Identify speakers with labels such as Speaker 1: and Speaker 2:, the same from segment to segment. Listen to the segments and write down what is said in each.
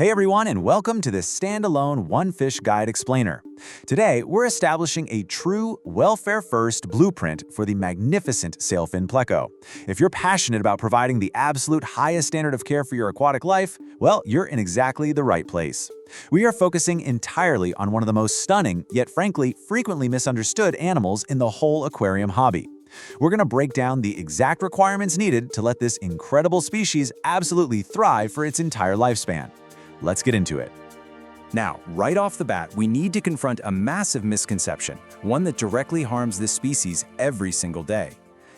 Speaker 1: Hey everyone, and welcome to this standalone One Fish Guide Explainer. Today, we're establishing a true welfare-first blueprint for the magnificent Sailfin Pleco. If you're passionate about providing the absolute highest standard of care for your aquatic life, well, you're in exactly the right place. We are focusing entirely on one of the most stunning, yet frankly, frequently misunderstood animals in the whole aquarium hobby. We're going to break down the exact requirements needed to let this incredible species absolutely thrive for its entire lifespan. Let's get into it.
Speaker 2: Now, right off the bat, we need to confront a massive misconception, one that directly harms this species every single day.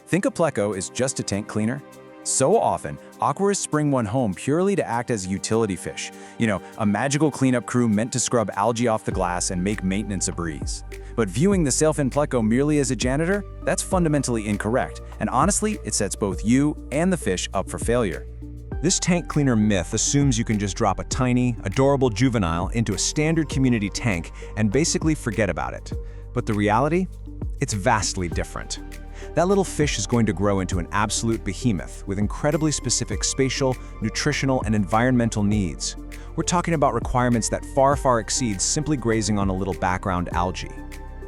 Speaker 2: Think a pleco is just a tank cleaner? So often, aquarists bring one home purely to act as a utility fish, a magical cleanup crew meant to scrub algae off the glass and make maintenance a breeze. But viewing the Sailfin Pleco merely as a janitor, that's fundamentally incorrect, and honestly, it sets both you and the fish up for failure.
Speaker 3: This tank cleaner myth assumes you can just drop a tiny, adorable juvenile into a standard community tank and basically forget about it. But the reality? It's vastly different. That little fish is going to grow into an absolute behemoth with incredibly specific spatial, nutritional, and environmental needs. We're talking about requirements that far exceed simply grazing on a little background algae.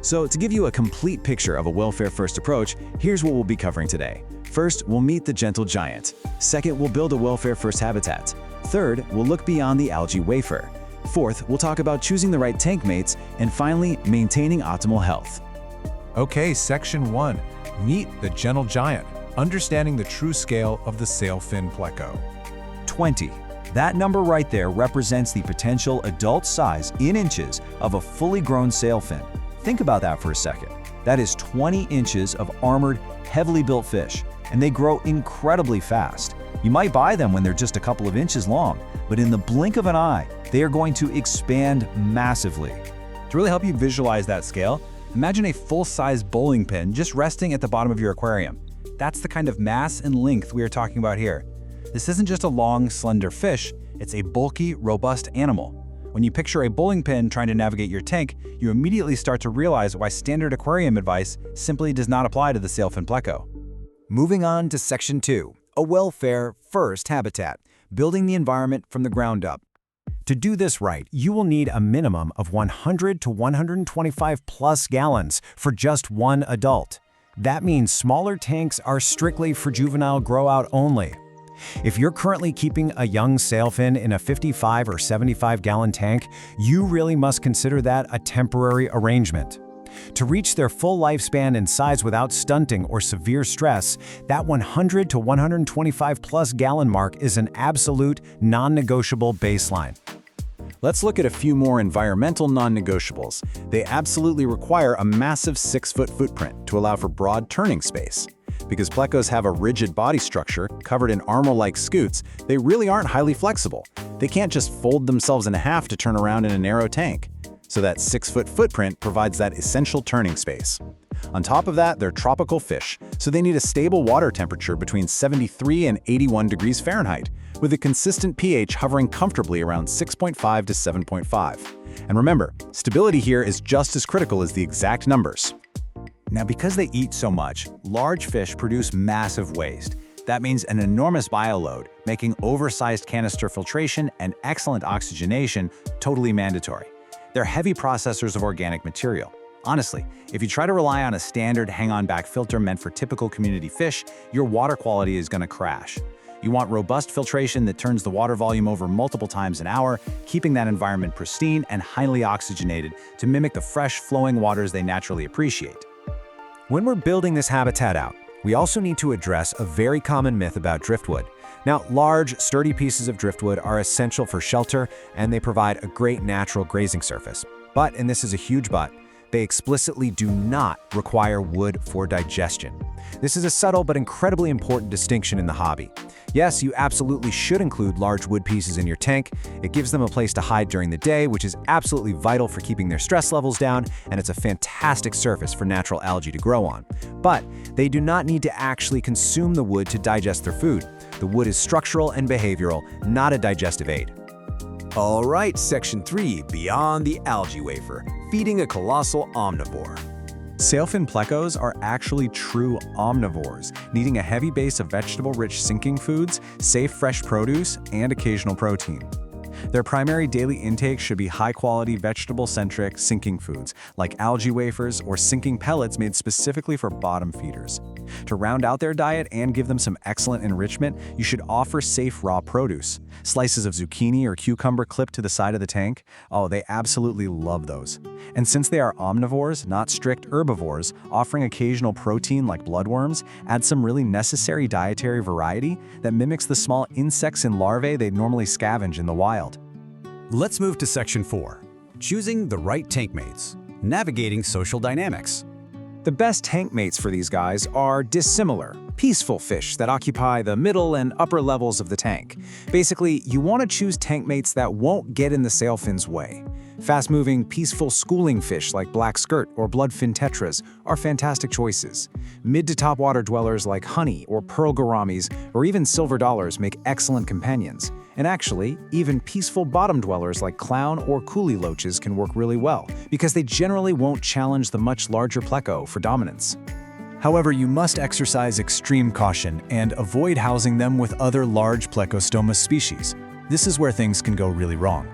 Speaker 3: So to give you a complete picture of a welfare-first approach, here's what we'll be covering today. First, we'll meet the gentle giant. Second, we'll build a welfare-first habitat. Third, we'll look beyond the algae wafer. Fourth, we'll talk about choosing the right tank mates. And finally, maintaining optimal health.
Speaker 4: Okay, Section 1. Meet the gentle giant, understanding the true scale of the Sailfin Pleco.
Speaker 1: 20. That number right there represents the potential adult size in inches of a fully grown sailfin. Think about that for a second. That is 20 inches of armored, heavily built fish, and they grow incredibly fast. You might buy them when they're just a couple of inches long, but in the blink of an eye, they are going to expand massively.
Speaker 3: To really help you visualize that scale, imagine a full-size bowling pin just resting at the bottom of your aquarium. That's the kind of mass and length we are talking about here. This isn't just a long, slender fish, it's a bulky, robust animal. When you picture a bowling pin trying to navigate your tank, you immediately start to realize why standard aquarium advice simply does not apply to the Sailfin Pleco.
Speaker 2: Moving on to Section 2, a welfare-first habitat, building the environment from the ground up.
Speaker 5: To do this right, you will need a minimum of 100 to 125 plus gallons for just one adult. That means smaller tanks are strictly for juvenile grow-out only. If you're currently keeping a young sailfin in a 55 or 75-gallon tank, you really must consider that a temporary arrangement. To reach their full lifespan and size without stunting or severe stress, that 100 to 125 plus gallon mark is an absolute non-negotiable baseline.
Speaker 2: Let's look at a few more environmental non-negotiables. They absolutely require a massive 6-foot footprint to allow for broad turning space. Because plecos have a rigid body structure covered in armor-like scutes, they really aren't highly flexible. They can't just fold themselves in half to turn around in a narrow tank. So that 6-foot footprint provides that essential turning space. On top of that, they're tropical fish, so they need a stable water temperature between 73 and 81 degrees Fahrenheit, with a consistent pH hovering comfortably around 6.5 to 7.5. And remember, stability here is just as critical as the exact numbers.
Speaker 1: Now, because they eat so much, large fish produce massive waste. That means an enormous bioload, making oversized canister filtration and excellent oxygenation totally mandatory. They're heavy processors of organic material. Honestly, if you try to rely on a standard hang-on-back filter meant for typical community fish, your water quality is going to crash. You want robust filtration that turns the water volume over multiple times an hour, keeping that environment pristine and highly oxygenated to mimic the fresh, flowing waters they naturally appreciate.
Speaker 5: When we're building this habitat out, we also need to address a very common myth about driftwood. Now, large, sturdy pieces of driftwood are essential for shelter, and they provide a great natural grazing surface. But, and this is a huge but, they explicitly do not require wood for digestion. This is a subtle but incredibly important distinction in the hobby. Yes, you absolutely should include large wood pieces in your tank. It gives them a place to hide during the day, which is absolutely vital for keeping their stress levels down, and it's a fantastic surface for natural algae to grow on. But they do not need to actually consume the wood to digest their food. The wood is structural and behavioral, not a digestive aid.
Speaker 2: All right, Section 3, beyond the algae wafer, feeding a colossal omnivore.
Speaker 3: Sailfin Plecos are actually true omnivores, needing a heavy base of vegetable-rich sinking foods, safe fresh produce, and occasional protein.
Speaker 2: Their primary daily intake should be high-quality vegetable-centric sinking foods, like algae wafers or sinking pellets made specifically for bottom feeders. To round out their diet and give them some excellent enrichment, you should offer safe raw produce. Slices of zucchini or cucumber clipped to the side of the tank, oh, they absolutely love those. And since they are omnivores, not strict herbivores, offering occasional protein like bloodworms adds some really necessary dietary variety that mimics the small insects and larvae they normally scavenge in the wild.
Speaker 6: Let's move to Section 4, choosing the right tank mates, navigating social dynamics.
Speaker 1: The best tank mates for these guys are dissimilar, peaceful fish that occupy the middle and upper levels of the tank. Basically, you want to choose tank mates that won't get in the sailfin's way. Fast-moving, peaceful schooling fish like black skirt or bloodfin tetras are fantastic choices. Mid to top water dwellers like honey or pearl gouramis or even silver dollars make excellent companions. And actually, even peaceful bottom dwellers like clown or coolie loaches can work really well because they generally won't challenge the much larger pleco for dominance. However, you must exercise extreme caution and avoid housing them with other large Plecostoma species. This is where things can go really wrong.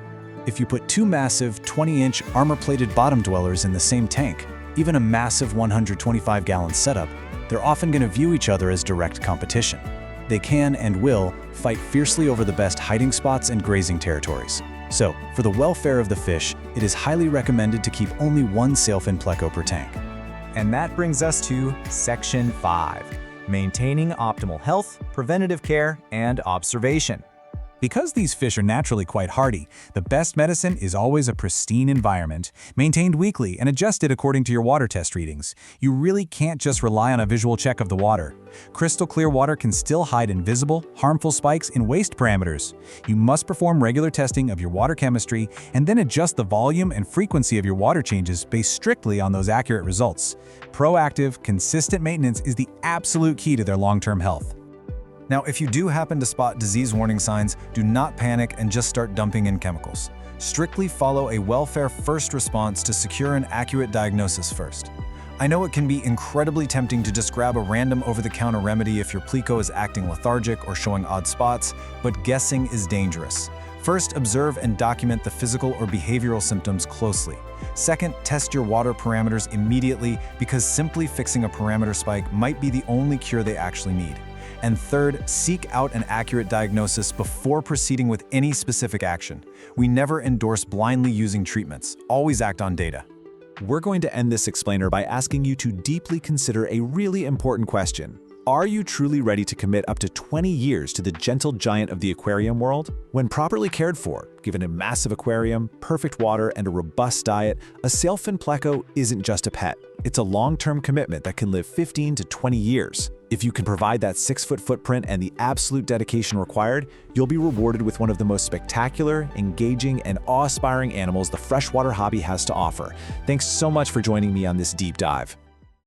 Speaker 1: If you put two massive 20-inch armor-plated bottom dwellers in the same tank, even a massive 125-gallon setup, they're often going to view each other as direct competition. They can and will fight fiercely over the best hiding spots and grazing territories. So, for the welfare of the fish, it is highly recommended to keep only one Sailfin Pleco per tank.
Speaker 5: And that brings us to Section 5, maintaining optimal health, preventative care, and observation.
Speaker 2: Because these fish are naturally quite hardy, the best medicine is always a pristine environment, maintained weekly and adjusted according to your water test readings. You really can't just rely on a visual check of the water. Crystal clear water can still hide invisible, harmful spikes in waste parameters. You must perform regular testing of your water chemistry and then adjust the volume and frequency of your water changes based strictly on those accurate results. Proactive, consistent maintenance is the absolute key to their long-term health.
Speaker 5: Now, if you do happen to spot disease warning signs, do not panic and just start dumping in chemicals. Strictly follow a welfare first response to secure an accurate diagnosis first. I know it can be incredibly tempting to just grab a random over-the-counter remedy if your pleco is acting lethargic or showing odd spots, but guessing is dangerous. First, observe and document the physical or behavioral symptoms closely. Second, test your water parameters immediately because simply fixing a parameter spike might be the only cure they actually need. And third, seek out an accurate diagnosis before proceeding with any specific action. We never endorse blindly using treatments. Always act on data.
Speaker 1: We're going to end this explainer by asking you to deeply consider a really important question. Are you truly ready to commit up to 20 years to the gentle giant of the aquarium world? When properly cared for, given a massive aquarium, perfect water, and a robust diet, a Sailfin Pleco isn't just a pet. It's a long-term commitment that can live 15 to 20 years. If you can provide that 6-foot footprint and the absolute dedication required, you'll be rewarded with one of the most spectacular, engaging, and awe-inspiring animals the freshwater hobby has to offer. Thanks so much for joining me on this deep dive.